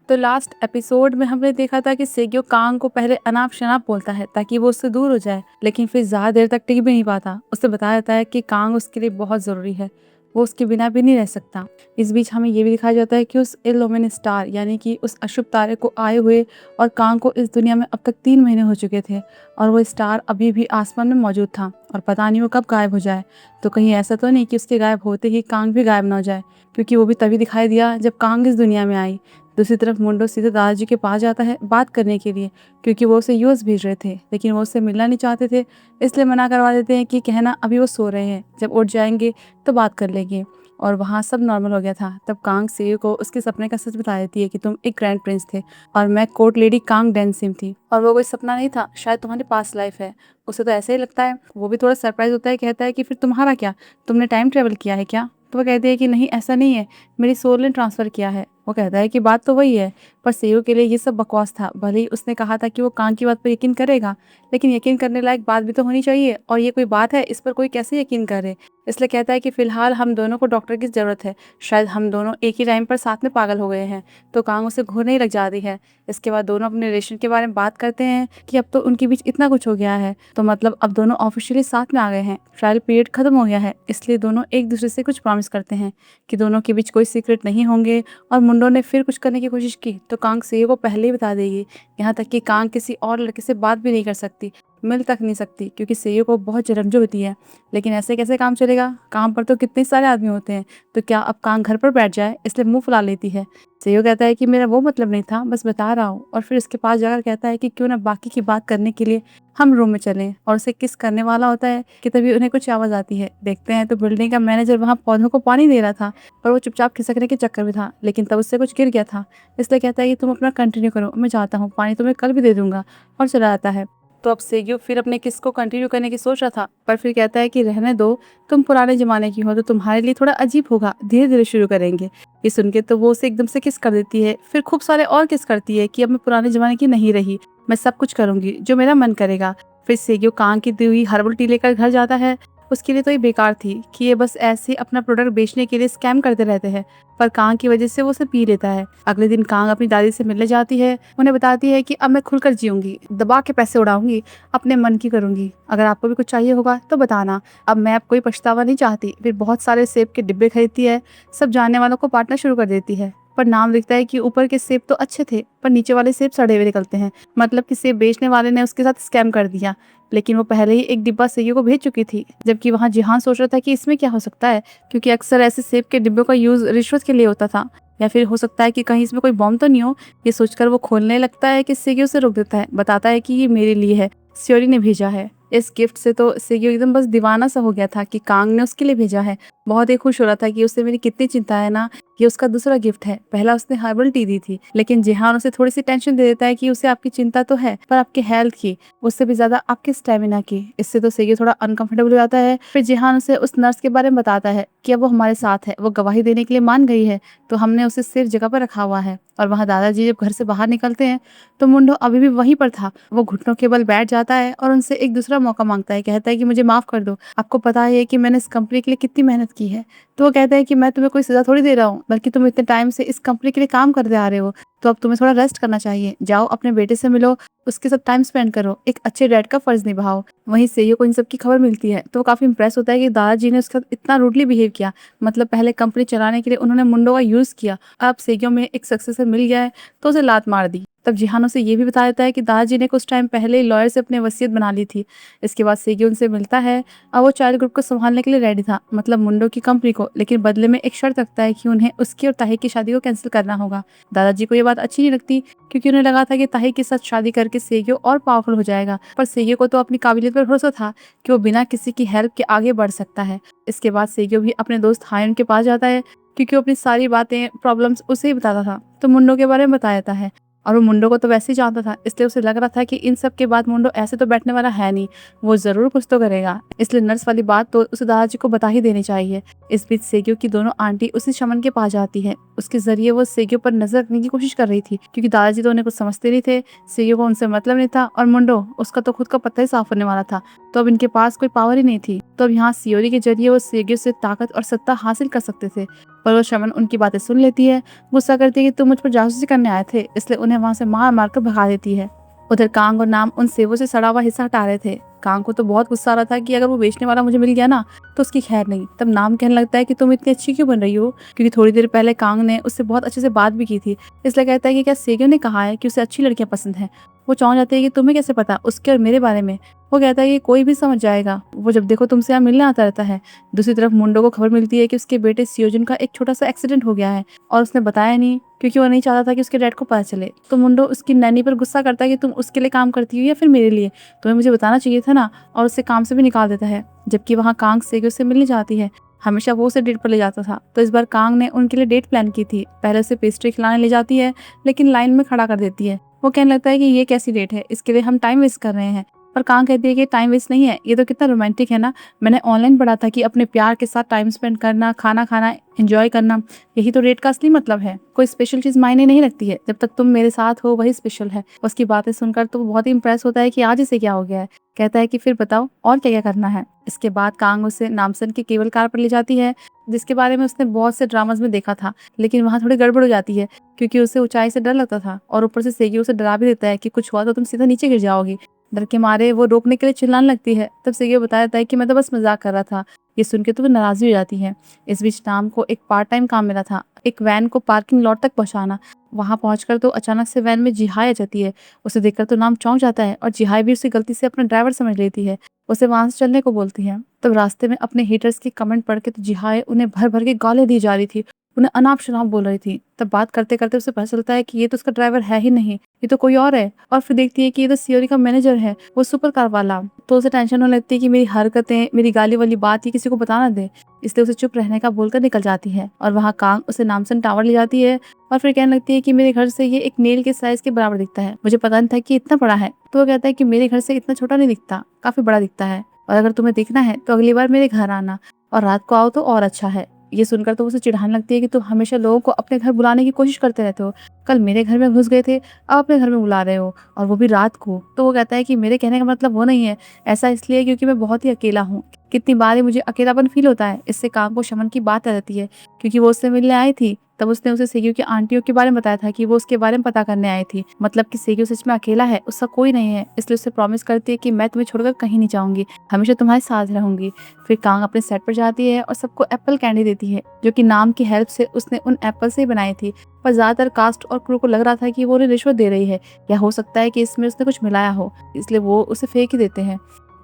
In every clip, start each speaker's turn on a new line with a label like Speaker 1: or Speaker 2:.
Speaker 1: तो last episode में हमने देखा था कि सेग्यो कांग को पहले अनाप शनाप बोलता है ताकि वो उससे दूर हो जाए, लेकिन फिर ज्यादा देर तक टिक भी नहीं पाता। उसे बताया जाता है कि कांग उसके लिए बहुत जरूरी है, वो उसके बिना भी नहीं रह सकता। इस बीच हमें ये भी दिखाया जाता है कि उस इल स्टार यानी कि उस अशुभ तारे को आए हुए और कांग को इस दुनिया में अब तक 3 महीने हो चुके थे और वो स्टार अभी भी आसमान में मौजूद था और पता नहीं वो कब गायब हो जाए। तो कहीं ऐसा तो नहीं कि उसके गायब होते ही कांग भी गायब ना हो जाए, क्योंकि वो भी तभी दिखाई दिया जब कांग इस दुनिया में आई। दूसरी तरफ मुंडो सीधे दादाजी के पास जाता है बात करने के लिए, क्योंकि वो उसे यूएस भेज रहे थे, लेकिन वो उससे मिलना नहीं चाहते थे, इसलिए मना करवा देते हैं कि कहना अभी वो सो रहे हैं, जब उठ जाएंगे तो बात कर लेंगे। और वहाँ सब नॉर्मल हो गया था। तब कांग सेयू को उसके सपने का सच बता देती है कि तुम एक ग्रैंड प्रिंस थे और मैं कोर्ट लेडी कांग डेनसिम थी, और वो कोई सपना नहीं था, शायद तुम्हारी पास्ट लाइफ है। उसे तो ऐसे ही लगता है। वो भी थोड़ा सरप्राइज होता है, कहता है कि फिर तुम्हारा क्या, तुमने टाइम ट्रेवल किया है क्या? तो वो कहती है कि नहीं ऐसा नहीं है, मेरी सोल ने ट्रांसफर किया है। वो कहता है कि बात तो वही है, पर सेयू के लिए ये सब बकवास था। भले ही उसने कहा था कि वो कांग की बात पर यकीन करेगा, लेकिन यकीन करने लायक बात भी तो होनी चाहिए, और ये कोई बात है इस पर कोई कैसे यकीन करे। इसलिए कहता है कि फिलहाल हम दोनों को डॉक्टर की जरूरत है, शायद हम दोनों एक ही टाइम पर साथ में पागल हो गए हैं। तो कांग उसे घूरने ही लग जाती है। इसके बाद दोनों अपने रिलेशन के बारे में बात करते हैं कि अब तो उनके बीच इतना कुछ हो गया है, तो मतलब अब दोनों ऑफिशियली साथ में आ गए हैं, ट्रायल पीरियड खत्म हो गया है, इसलिए दोनों एक दूसरे से कुछ प्रॉमिस करते हैं कि दोनों के बीच कोई सीक्रेट नहीं होंगे। और मुंडो ने फिर कुछ करने की कोशिश की तो कांग सेयू को पहले ही बता देगी, यहाँ तक कि कांग किसी और लड़के से बात भी नहीं कर सकती, मिल तक नहीं सकती, क्योंकि सेयू को बहुत जलन होती है। लेकिन ऐसे कैसे काम चलेगा, काम पर तो कितने सारे आदमी होते हैं, तो क्या अब कांग घर पर बैठ जाए, इसलिए मुंह फुला लेती है। सेयू कहता है कि मेरा वो मतलब नहीं था, बस बता रहा हूँ, और फिर उसके पास जाकर कहता है कि क्यों ना बाकी की बात करने के लिए हम रूम में चलें, और उसे किस करने वाला होता है कि तभी उन्हें कुछ आवाज आती है। देखते हैं तो बिल्डिंग का मैनेजर वहाँ पौधों को पानी दे रहा था, और वो चुपचाप खिसकने के चक्कर में था, लेकिन तब उससे कुछ गिर गया था, इसलिए कहता है कि तुम अपना कंटिन्यू करो, मैं जाता हूँ, पानी तुम्हें कल भी दे दूंगा, और चला जाता है। तो अब सेग्यो फिर अपने किस को कंटिन्यू करने की सोच रहा था, पर फिर कहता है कि रहने दो, तुम पुराने जमाने की हो तो तुम्हारे लिए थोड़ा अजीब होगा, धीरे धीरे शुरू करेंगे। ये सुन के तो वो उसे एकदम से किस कर देती है, फिर खूब सारे और किस करती है कि अब मैं पुराने जमाने की नहीं रही, मैं सब कुछ करूंगी जो मेरा मन करेगा। फिर सेग्यो कांग की दी हुई हर्बल टी लेकर घर जाता है। उसके लिए तो ये बेकार थी कि ये बस ऐसे अपना प्रोडक्ट बेचने के लिए स्कैम करते रहते हैं, पर कांग की वजह से वो उसे पी लेता है। अगले दिन कांग अपनी दादी से मिलने जाती है, उन्हें बताती है कि अब मैं खुलकर जीऊंगी, दबा के पैसे उड़ाऊंगी, अपने मन की करूंगी, अगर आपको भी कुछ चाहिए होगा तो बताना, अब मैं अब कोई पछतावा नहीं चाहती। फिर बहुत सारे सेब के डिब्बे खरीदती है, सब जानने वालों को बांटना शुरू कर देती है। पर नाम लिखता है कि ऊपर के सेब तो अच्छे थे, पर नीचे वाले सेब सड़े हुए निकलते हैं, मतलब कि सेब बेचने वाले ने उसके साथ स्कैम कर दिया। लेकिन वो पहले ही एक डिब्बा सेब को भेज चुकी थी, जबकि वहाँ जिहान सोच रहा था कि इसमें क्या हो सकता है, क्योंकि अक्सर ऐसे सेब के डिब्बों का यूज रिश्वत के लिए होता था, या फिर हो सकता है कि कहीं इसमें कोई बॉम्ब तो नहीं हो। ये सोचकर वो खोलने लगता है कि सेग्यो उसे रोक देता है, बताता है कि ये मेरे लिए है, स्योरी ने भेजा है। इस गिफ्ट से तो सेग्यो एकदम बस दीवाना सा हो गया था कि कांग ने उसके लिए भेजा है। बहुत ही खुश हो रहा था कि उससे मेरी कितनी चिंता है ना, ये उसका दूसरा गिफ्ट है। पहला उसने हर्बल टी दी थी, लेकिन जिहान उसे थोड़ी सी टेंशन दे देता है कि उसे आपकी चिंता तो है, पर आपके हेल्थ की, उससे भी ज्यादा आपके स्टेमिना की। इससे तो सेग्यो थोड़ा अनकंफर्टेबल हो जाता है। फिर जिहान उसे उस नर्स के बारे में बताता है कि अब वो हमारे साथ है, वो गवाही देने के लिए मान गई है, तो हमने उसे सिर्फ जगह पर रखा हुआ है। और वहाँ दादाजी जब घर से बाहर निकलते हैं तो मुंडो अभी भी वहीं पर था। वो घुटनों के बल बैठ जाता है और उनसे एक दूसरा मौका मांगता है, कहता है कि मुझे माफ कर दो, आपको पता है कि मैंने इस कंपनी के लिए कितनी मेहनत की है। तो वो कहता है कि मैं तुम्हें कोई सजा थोड़ी दे रहा हूँ, बल्कि तुम इतने टाइम से इस कंपनी के लिए काम करते आ रहे हो, तो अब तुम्हें थोड़ा रेस्ट करना चाहिए। जाओ अपने बेटे से मिलो, उसके साथ टाइम स्पेंड करो, एक अच्छे डैड का फर्ज निभाओ। वहीं सेयो को इन सब की खबर मिलती है तो वो काफी इंप्रेस होता है कि दादाजी ने उसके साथ इतना रूडली बिहेव किया, मतलब पहले कंपनी चलाने के लिए उन्होंने मुंडो का यूज किया, अब सेयो में एक सक्सेसर मिल गया है तो उसे लात मार दी। तब जिहान उसे ये भी बता देता है कि दादाजी ने कुछ टाइम पहले ही लॉयर से अपनी वसीयत बना ली थी। इसके बाद सेग्यो उनसे मिलता है और वो चाइल्ड ग्रुप को संभालने के लिए रेडी था, मतलब मुंडो की कंपनी को, लेकिन बदले में एक शर्त रखता है कि उन्हें उसकी और ताही की शादी को कैंसिल करना होगा। दादाजी को ये बात अच्छी नहीं लगती, क्योंकि उन्हें लगा था कि ताही के साथ शादी करके सेग्यो और पावरफुल हो जाएगा, पर सेग्यो को तो अपनी काबिलियत पर भरोसा था कि वो बिना किसी की हेल्प के आगे बढ़ सकता है। इसके बाद सेग्यो भी अपने दोस्त हायन के पास जाता है, क्योंकि वो अपनी सारी बातें प्रॉब्लम्स उसे ही बताता था, तो मुंडो के बारे में बताया था है, और वो मुंडो को तो वैसे ही जानता था, इसलिए उसे लग रहा था कि इन सब के बाद मुंडो ऐसे तो बैठने वाला है नहीं, वो जरूर कुछ तो करेगा, इसलिए नर्स वाली बात तो उसे दादाजी को बता ही देनी चाहिए। इस बीच सेग्यो की दोनों आंटी उसी शमन के पास जाती है, उसके जरिए वो सेग्यो पर नजर रखने की कोशिश कर रही थी, क्योंकि दादाजी तो उन्हें कुछ समझते नहीं थे, सेग्यो को उनसे मतलब नहीं था, और मुंडो उसका तो खुद का पत्ता ही साफ होने वाला था, तो अब इनके पास कोई पावर ही नहीं थी। तो अब यहाँ सियोरी के जरिए वो सेग्यो से ताकत और सत्ता हासिल कर सकते थे, पर वो शमन उनकी बातें सुन लेती है, गुस्सा करती है कि तुम मुझ पर जासूसी करने आए थे, इसलिए उन्हें वहां से मार मार कर भगा देती है। उधर कांग और नाम उन सेबों से सड़ा हुआ हिस्सा हटा रहे थे। कांग को तो बहुत गुस्सा आ रहा था कि अगर वो बेचने वाला मुझे मिल गया ना तो उसकी खैर नहीं। तब नाम कहने लगता है कि तुम इतनी अच्छी क्यों बन रही हो, क्योंकि थोड़ी देर पहले कांग ने उससे बहुत अच्छे से बात भी की थी। इसलिए कहता है कि क्या सेग्यो ने कहा है कि उसे अच्छी लड़कियां पसंद है। वो चौंक जाती है कि तुम्हें कैसे पता उसके और मेरे बारे में। वो कहता है कि कोई भी समझ जाएगा, वो जब देखो तुमसे यहाँ मिलने आता रहता है। दूसरी तरफ मुंडो को खबर मिलती है कि उसके बेटे सियोजुन का एक छोटा सा एक्सीडेंट हो गया है और उसने बताया नहीं, क्योंकि वो नहीं चाहता था कि उसके डैड को पता चले। तो मुंडो उसकी नैनी पर गुस्सा करता है कि तुम उसके लिए काम करती हो या फिर मेरे लिए, तुम्हें मुझे बताना चाहिए था ना, और उससे काम से भी निकाल देता है। जबकि वहाँ कांग सेग्यो से मिलने जाती है। हमेशा वो उसे डेट पर ले जाता था, तो इस बार कांग ने उनके लिए डेट प्लान की थी। पहले उसे पेस्ट्री खिलाने ले जाती है, लेकिन लाइन में खड़ा कर देती है। वो कहने लगता है कि ये कैसी डेट है, इसके लिए हम टाइम वेस्ट कर रहे हैं। पर कांग कहती है कि टाइम वेस्ट नहीं है, ये तो कितना रोमांटिक है ना। मैंने ऑनलाइन पढ़ा था कि अपने प्यार के साथ टाइम स्पेंड करना, खाना खाना, एंजॉय करना, यही तो डेट का असली मतलब है। कोई स्पेशल चीज मायने नहीं रखती है, जब तक तुम मेरे साथ हो वही स्पेशल है। उसकी बातें सुनकर तो वो बहुत ही इंप्रेस होता है कि आज इसे क्या हो गया है। कहता है कि फिर बताओ और क्या क्या करना है। इसके बाद कांग उसे नामसन की केबल कार पर ले जाती है, जिसके बारे में उसने बहुत से ड्रामाज में देखा था। लेकिन वहाँ थोड़ी गड़बड़ हो जाती है, क्योंकि उसे ऊंचाई से डर लगता था और ऊपर से सेगी उसे डरा भी देता है कि कुछ हुआ तो तुम सीधा नीचे गिर जाओगी। डर के मारे वो रोकने के लिए चिल्लाने लगती है। तब सेगी बता देता है कि मैं तो बस मजाक कर रहा था। ये सुन के तो वो नाराज हो जाती है। इस बीच नाम को एक पार्ट टाइम काम मिला था, एक वैन को पार्किंग लॉट तक पहुंचाना। वहां पहुंचकर तो अचानक से वैन में जिहाई आ जाती है। उसे देखकर तो नाम चौंक जाता है और जिहाई भी उसे गलती से अपना ड्राइवर समझ लेती है। उसे वहां से चलने को बोलती है। तब रास्ते में अपने हेटर्स के कमेंट पढ़ के तो जिहाई उन्हें भर भर के गालियां दी जा रही थी, उन्हें अनाप शनाप बोल रही थी। तब बात करते करते उसे पता चलता है कि ये तो उसका ड्राइवर है ही नहीं, ये तो कोई और है। और फिर देखती है कि ये तो सीओरी का मैनेजर है, वो सुपर कार वाला। तो उसे टेंशन होने लगती है कि मेरी हरकतें, मेरी गाली वाली बात ये किसी को बता ना दे। इसलिए उसे चुप रहने का बोलकर निकल जाती है। और वहाँ कांग उसे नामसन टावर ले जाती है और फिर कहने लगती है कि मेरे घर से ये एक नेल के साइज के बराबर दिखता है, मुझे पता नहीं था कि इतना बड़ा है। तो वो कहता है कि मेरे घर से इतना छोटा नहीं दिखता, काफी बड़ा दिखता है, और अगर तुम्हें देखना है तो अगली बार मेरे घर आना, और रात को आओ तो और अच्छा है। ये सुनकर तो उसे चिढ़ाने लगती है कि तुम हमेशा लोगों को अपने घर बुलाने की कोशिश करते रहते हो। कल मेरे घर में घुस गए थे, अब अपने घर में बुला रहे हो, और वो भी रात को। तो वो कहता है कि मेरे कहने का मतलब वो नहीं है, ऐसा इसलिए क्योंकि मैं बहुत ही अकेला हूँ। कितनी बार ही मुझे अकेलापन फील होता है। इससे काम को शमन की बात आ जाती है, क्योंकि वो उससे मिलने आई थी। तब उसने उसे सेग्यो की आंटियों के बारे में बताया था कि वो उसके बारे में पता करने आई थी, मतलब कि सेग्यो सच में अकेला है, उसका कोई नहीं है। इसलिए उससे प्रॉमिस करती है कि मैं तुम्हें छोड़कर कहीं नहीं जाऊंगी, हमेशा तुम्हारे साथ रहूंगी। फिर कांग अपने सेट पर जाती है और सबको एप्पल कैंडी देती है, जो कि नाम की हेल्प से उसने उन एप्पल से ही बनाई थी। पर ज्यादातर कास्ट और क्रू को लग रहा था कि वो उन्हें रिश्वत दे रही है, या हो सकता है कि इसमें उसने कुछ मिलाया हो, इसलिए वो उसे फेंक ही देते हैं।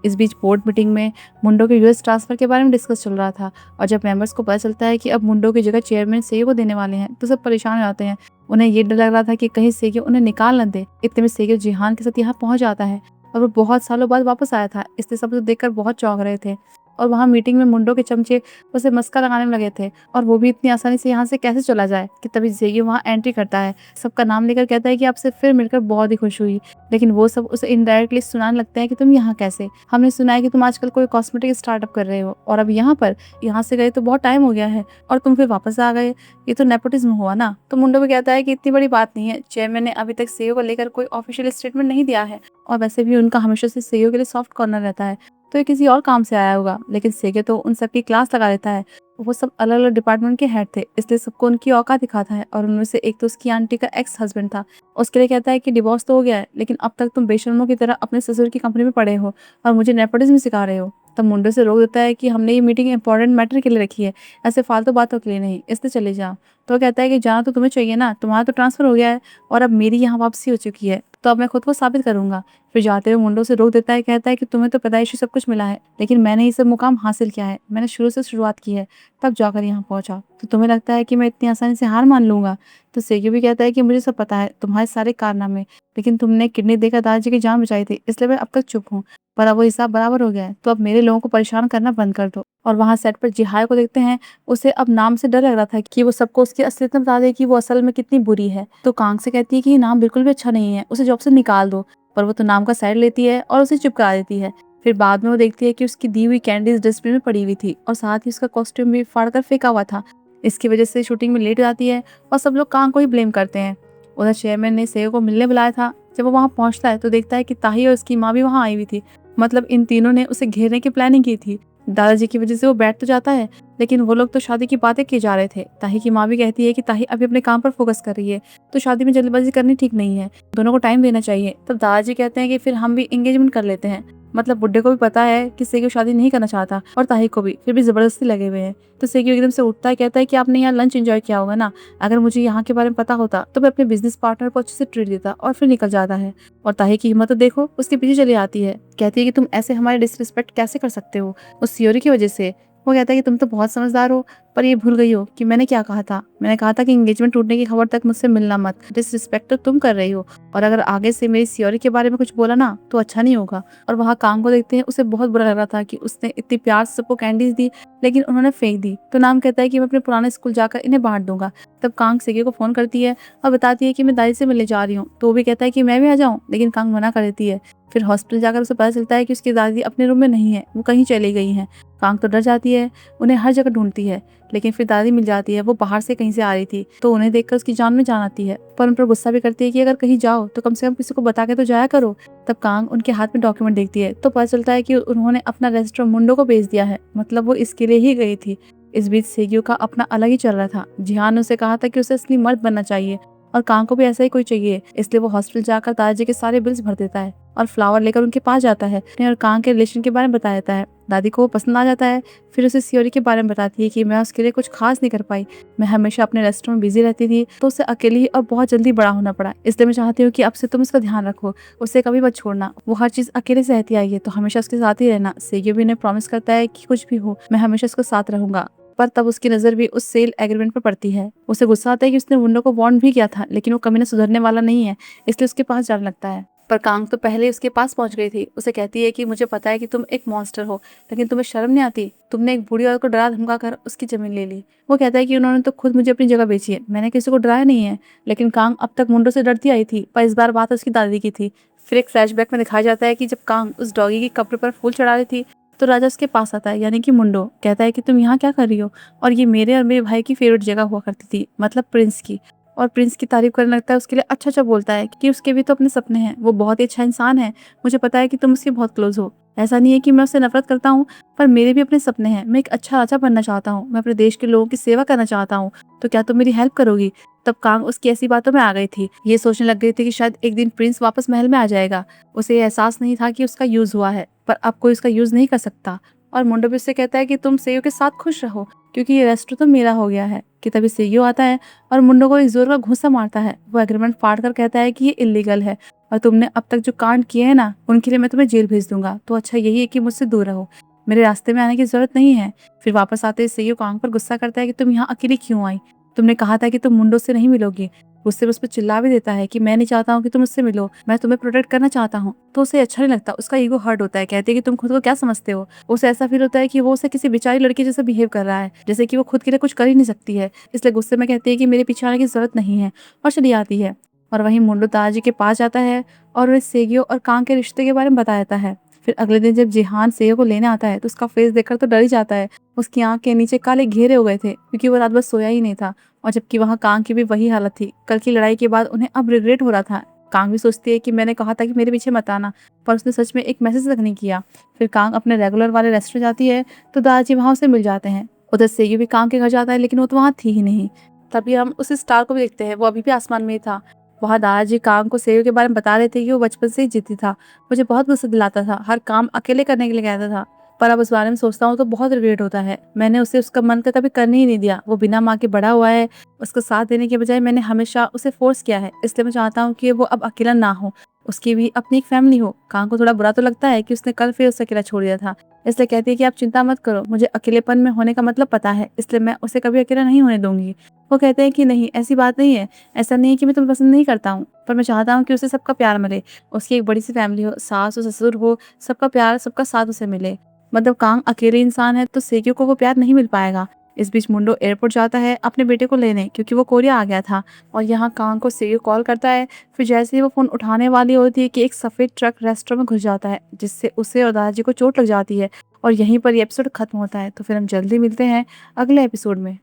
Speaker 1: इस बीच बोर्ड मीटिंग में मुंडो के यूएस ट्रांसफर के बारे में डिस्कस चल रहा था, और जब मेंबर्स को पता चलता है कि अब मुंडो की जगह चेयरमैन सेग्यो को देने वाले हैं तो सब परेशान हो जाते हैं। उन्हें ये डर लग रहा था कि कहीं सेग्यो उन्हें निकाल न दे। इतने में सेग्यो जिहान के साथ यहाँ पहुंच जाता है, और वो बहुत सालों बाद वापस आया था, इसलिए सब उसे देखकर बहुत चौंक रहे थे। और वहाँ मीटिंग में मुंडो के चमचे उसे मस्का लगाने में लगे थे, और वो भी इतनी आसानी से यहाँ से कैसे चला जाए, कि तभी सेग्यो वहाँ एंट्री करता है, सबका नाम लेकर कहता है कि आपसे फिर मिलकर बहुत ही खुश हुई। लेकिन वो सब उसे इनडायरेक्टली सुनाने लगते हैं कि तुम यहाँ कैसे, हमने सुना है कि तुम आजकल कोई कॉस्मेटिक स्टार्टअप कर रहे हो, और अब यहाँ पर, यहाँ से गए तो बहुत टाइम हो गया है, और तुम फिर वापस आ गए, ये तो नेपोटिज्म हुआ ना। तो मुंडो भी कहता है कि इतनी बड़ी बात नहीं है, चेयरमैन ने अभी तक सेग्यो को लेकर कोई ऑफिशियल स्टेटमेंट नहीं दिया है, और वैसे भी उनका हमेशा से सेग्यो के लिए सॉफ्ट कॉर्नर रहता है, तो ये किसी और काम से आया होगा। लेकिन सेग्यो तो उन सबकी क्लास लगा लेता है। वो सब अलग अलग डिपार्टमेंट के हेड थे, इसलिए सबको उनकी औकात दिखाता है। और उनमें से एक तो उसकी आंटी का एक्स हस्बैंड था। उसके लिए कहता है कि डिवोर्स तो हो गया है, लेकिन अब तक तुम बेशर्मों की तरह अपने ससुर की कंपनी में पड़े हो और मुझे नेपोटिज्म सिखा रहे हो। तब मुंडो से रोक देता है कि हमने ये मीटिंग इंपॉर्टेंट मैटर के लिए रखी है, ऐसे फालतू बातों के लिए नहीं, इसलिए चले जाओ। तो वो कहता है कि जाना तो तुम्हें चाहिए ना, तुम्हारा तो ट्रांसफर हो गया है और अब मेरी यहाँ वापसी हो चुकी है, तो अब मैं खुद को साबित करूंगा। फिर जाते हुए मुंडो से रोक देता है, कहता है कि तुम्हें तो पैदाइशी सब कुछ मिला है, लेकिन मैंने ये सब मुकाम हासिल किया है, मैंने शुरू से शुरुआत की है, तब जाकर यहाँ पहुंचा। तो तुम्हें लगता है कि मैं इतनी आसानी से हार मान लूंगा? तो सेग्यो भी कहता है कि मुझे सब पता है, तुम्हारे सारे कारनामे, लेकिन तुमने किडनी देकर दादाजी की जान बचाई थी, इसलिए मैं अब तक चुप हूँ। पर अब वो हिसाब बराबर हो गया है, तो अब मेरे लोगों को परेशान करना बंद कर दो। और वहाँ सेट पर जिहाई को देखते हैं। उसे अब नाम से डर लग रहा था कि वो सबको उसकी असलियत बता दे कि वो असल में कितनी बुरी है। तो कांग से कहती है कि ये नाम बिल्कुल भी अच्छा नहीं है, उसे जॉब से निकाल दो। पर वो तो नाम का साइड लेती है और उसे चुप करा देती है। फिर बाद में वो देखती है कि उसकी दी हुई कैंडीज डस्टबिन में पड़ी हुई थी, और साथ ही उसका कॉस्ट्यूम भी फाड़ कर फेंका हुआ था। इसकी वजह से शूटिंग में लेट हो जाती है और सब लोग कांग को ही ब्लेम करते हैं। उधर चेयरमैन ने सेग्यो को मिलने बुलाया था। जब वो वहाँ पहुंचता है तो देखता है कि ताही और उसकी माँ भी वहाँ आई हुई थी, मतलब इन तीनों ने उसे घेरने की प्लानिंग की थी। दादाजी की वजह से वो बैठ तो जाता है, लेकिन वो लोग तो शादी की बातें किए जा रहे थे। ताही की माँ भी कहती है कि ताही अभी अपने काम पर फोकस कर रही है, तो शादी में जल्दबाजी करनी ठीक नहीं है, दोनों को टाइम देना चाहिए। तब दादाजी कहते हैं कि फिर हम भी एंगेजमेंट कर लेते हैं। मतलब बुड्ढे को भी पता है कि सेग्यो शादी नहीं करना चाहता और ताही को भी, फिर भी जबरदस्ती लगे हुए हैं। तो सेग्यो एकदम से उठता है, कहता है कि आपने यहाँ लंच एंजॉय किया होगा ना, अगर मुझे यहाँ के बारे में पता होता तो मैं अपने बिजनेस पार्टनर को अच्छे से ट्रीट देता, और फिर निकल जाता है। और ताही की हिम्मत तो देखो, उसके पीछे चली आती है, कहती है कि तुम ऐसे हमारे डिसरिस्पेक्ट कैसे कर सकते हो उस सियोरी की वजह से। वो कहता है कि तुम तो बहुत समझदार हो, पर ये भूल गई हो कि मैंने क्या कहा था। मैंने कहा था कि एंगेजमेंट टूटने की खबर तक मुझसे मिलना मत, डिसरिस्पेक्ट तो तुम कर रही हो, और अगर आगे से मेरी सियोरी के बारे में कुछ बोला ना तो अच्छा नहीं होगा। और वहाँ कांग को देखते हैं, उसे बहुत बुरा लग रहा था कि उसने इतनी प्यार से सबको कैंडीज दी, लेकिन उन्होंने फेंक दी। तो नाम कहता है कि मैं अपने पुराने स्कूल जाकर इन्हें बांट दूंगा। तब कांग सेग्यो को फोन करती है और बताती है कि मैं दादी से मिलने जा रही हूँ, तो वो भी कहता है कि मैं भी आ जाऊँ, लेकिन कांग मना कर देती है। फिर हॉस्पिटल जाकर उसे पता चलता है कि उसकी दादी अपने रूम में नहीं है, वो कहीं चली गई हैं। कांग तो डर जाती है, उन्हें हर जगह ढूंढती है, लेकिन फिर दादी मिल जाती है। वो बाहर से कहीं से आ रही थी, तो उन्हें देखकर उसकी जान में जान आती है, पर उन पर गुस्सा भी करती है कि अगर कहीं जाओ तो कम से कम किसी को बता के तो जाया करो। तब कांग उनके हाथ में डॉक्यूमेंट देखती है, तो पता चलता है कि उन्होंने अपना रेस्टोरेंट मुंडो को बेच दिया है, मतलब वो इसके लिए ही गई थी। इस बीच सेग्यो का अपना अलग ही चल रहा था। जिहान ने उसे कहा था कि उसे असली मर्द बनना चाहिए, और कांग को भी ऐसा ही कोई चाहिए, इसलिए वो हॉस्पिटल जाकर दादाजी के सारे बिल्स भर देता है और फ्लावर लेकर उनके पास जाता है और कांग के रिलेशन के बारे में बता देता है। दादी को वो पसंद आ जाता है। फिर उसे सियोरी के बारे में बताती है कि मैं उसके लिए कुछ खास नहीं कर पाई, मैं हमेशा अपने रेस्टोरेंट में बिजी रहती थी, तो उसे अकेली और बहुत जल्दी बड़ा होना पड़ा, इसलिए मैं चाहती हूँ कि अब से तुम उसका ध्यान रखो, उसे कभी मत छोड़ना, वो हर चीज अकेले सहती आई है, तो हमेशा उसके साथ ही रहना। सेग्यो भी उन्हें प्रॉमिस करता है कि कुछ भी हो मैं हमेशा उसके साथ रहूंगा। पर तब उसकी नजर भी उस सेल एग्रीमेंट पर पड़ती है। उसे गुस्सा आता है कि उसने मुंडो को वार्न भी किया था, लेकिन वो कमीना सुधरने वाला नहीं है, इसलिए उसके पास जाने लगता है। पर कांग तो पहले उसके पास पहुंच गई थी। उसे कहती है कि मुझे पता है कि तुम एक मॉन्स्टर हो, लेकिन तुम्हें शर्म नहीं आती, तुमने एक बूढ़ी औरत को डरा धमका कर उसकी जमीन ले ली। वो कहता है कि उन्होंने तो खुद मुझे अपनी जगह बेची है, मैंने किसी को डराया नहीं है। लेकिन कांग अब तक मुंडो से डरती आई थी, पर इस बार बात उसकी दादी की थी। फिर एक फ्लैशबैक में दिखाया जाता है कि जब कांग उस डॉगी की कब्र पर फूल चढ़ा रही थी, तो राजा उसके पास आता है, यानी कि मुंडो। कहता है कि तुम यहाँ क्या कर रही हो, और ये मेरे और मेरे भाई की फेवरेट जगह हुआ करती थी, मतलब प्रिंस की। और प्रिंस की तारीफ करने लगता है, उसके लिए अच्छा अच्छा बोलता है कि उसके भी तो अपने सपने हैं, वो बहुत ही अच्छा इंसान है, मुझे पता है कि तुम उसके बहुत क्लोज हो। ऐसा नहीं है कि मैं उससे नफरत करता हूँ, पर मेरे भी अपने सपने हैं, मैं एक अच्छा राजा बनना चाहता हूँ, मैं अपने देश के लोगों की सेवा करना चाहता हूँ, तो क्या तुम मेरी हेल्प करोगी। तब कांग उसकी ऐसी बातों में आ गई थी, ये सोचने लग गई थी कि शायद एक दिन प्रिंस वापस महल में आ जाएगा। उसे ये एहसास नहीं था कि उसका यूज हुआ है, पर अब कोई उसका यूज नहीं कर सकता। और मुंडो भी उससे कहता है कि तुम सेयो के साथ खुश रहो, क्योंकि ये रेस्टोरेंट तो मेरा हो गया है। कि तभी सेयो आता है और मुंडो को एक जोर का घूंसा मारता है। वो एग्रीमेंट फाड़ कर कहता है कि ये इलीगल है, और तुमने अब तक जो कांड किए हैं ना, उनके लिए मैं तुम्हें जेल भेज दूंगा, तो अच्छा यही है कि मुझसे दूर रहो, मेरे रास्ते में आने की जरूरत नहीं है। फिर वापस आते ही सेयो कांग पर गुस्सा करता है कि तुम यहाँ अकेली क्यों आई, तुमने कहा था कि तुम मुंडो से नहीं मिलोगी। गुस्से में उस पर चिल्ला भी देता है कि मैं नहीं चाहता हूँ कि तुम मुझसे मिलो, मैं तुम्हें प्रोटेक्ट करना चाहता हूँ। तो उसे अच्छा नहीं लगता, उसका ईगो हर्ट होता है। कहती है कि तुम खुद को क्या समझते हो। उसे ऐसा फील होता है कि वो उसे किसी बेचारी लड़की जैसे बिहेव कर रहा है, जैसे कि वो खुद के लिए कुछ कर ही नहीं सकती है। इसलिए गुस्से में कहती है कि मेरे पीछे आने की जरूरत नहीं है, और चली आती है। और वहीं मुंडो दादाजी के पास जाता है और उन्हें सेगियो और कांग के रिश्ते के बारे में बता देता है। फिर अगले दिन जब जिहान सेयो को लेने आता है, तो उसका फेस देखकर तो डर ही जाता है। उसकी आंख के नीचे काले घेरे हो गए थे, क्योंकि वो रात भर सोया ही नहीं था। और जबकि वहाँ कांग की भी वही हालत थी। कल की लड़ाई के बाद उन्हें अब रिग्रेट हो रहा था। कांग भी सोचती है कि मैंने कहा था कि मेरे पीछे मत आना, पर उसने सच में एक मैसेज तक नहीं किया। फिर कांग अपने रेगुलर वाले रेस्टोरेंट जाती है, तो दादाजी वहाँ उसे मिल जाते हैं। उधर सेगी भी कांग के घर जाता है, लेकिन वो तो वहाँ थी ही नहीं। तभी हम उस स्टार को भी देखते हैं, वो अभी भी आसमान में ही था। वहाँ दादाजी कांग को सेगी के बारे में बता रहे थे कि वो बचपन से ही जिद्दी था, मुझे बहुत गुस्सा दिलाता था, हर काम अकेले करने के लिए कहता था। पर अब उस बारे में सोचता हूँ तो बहुत रिग्रेट होता है। मैंने उसे उसका मन का कभी करने ही नहीं दिया। वो बिना माँ के बड़ा हुआ है, उसका साथ देने के बजाय मैंने हमेशा उसे फोर्स किया है। इसलिए मैं चाहता हूँ कि वो अब अकेला ना हो, उसकी भी अपनी एक फैमिली हो। कांग को थोड़ा बुरा तो लगता है कि उसने कल फिर उसे अकेला छोड़ दिया था, इसलिए कहती है कि आप चिंता मत करो, मुझे अकेलेपन में होने का मतलब पता है, इसलिए मैं उसे कभी अकेला नहीं होने दूंगी। वो कहते हैं कि नहीं, ऐसी बात नहीं है, ऐसा नहीं है कि मैं तुम्हें पसंद नहीं करता हूँ, पर मैं चाहता हूँ कि उसे सबका प्यार मिले, उसकी एक बड़ी सी फैमिली हो, सास हो, ससुर हो, सबका प्यार, सबका साथ उसे मिले। मतलब कांग अकेले इंसान है, तो सेक्यो को वो प्यार नहीं मिल पाएगा। इस बीच मुंडो एयरपोर्ट जाता है अपने बेटे को लेने, क्योंकि वो कोरिया आ गया था। और यहाँ कांग को सेक्यो कॉल करता है। फिर जैसे ही वो फोन उठाने वाली होती है कि एक सफेद ट्रक रेस्टोरेंट में घुस जाता है, जिससे उसे और दादाजी को चोट लग जाती है। और यहीं पर ये एपिसोड खत्म होता है। तो फिर हम जल्दी मिलते हैं अगले एपिसोड में।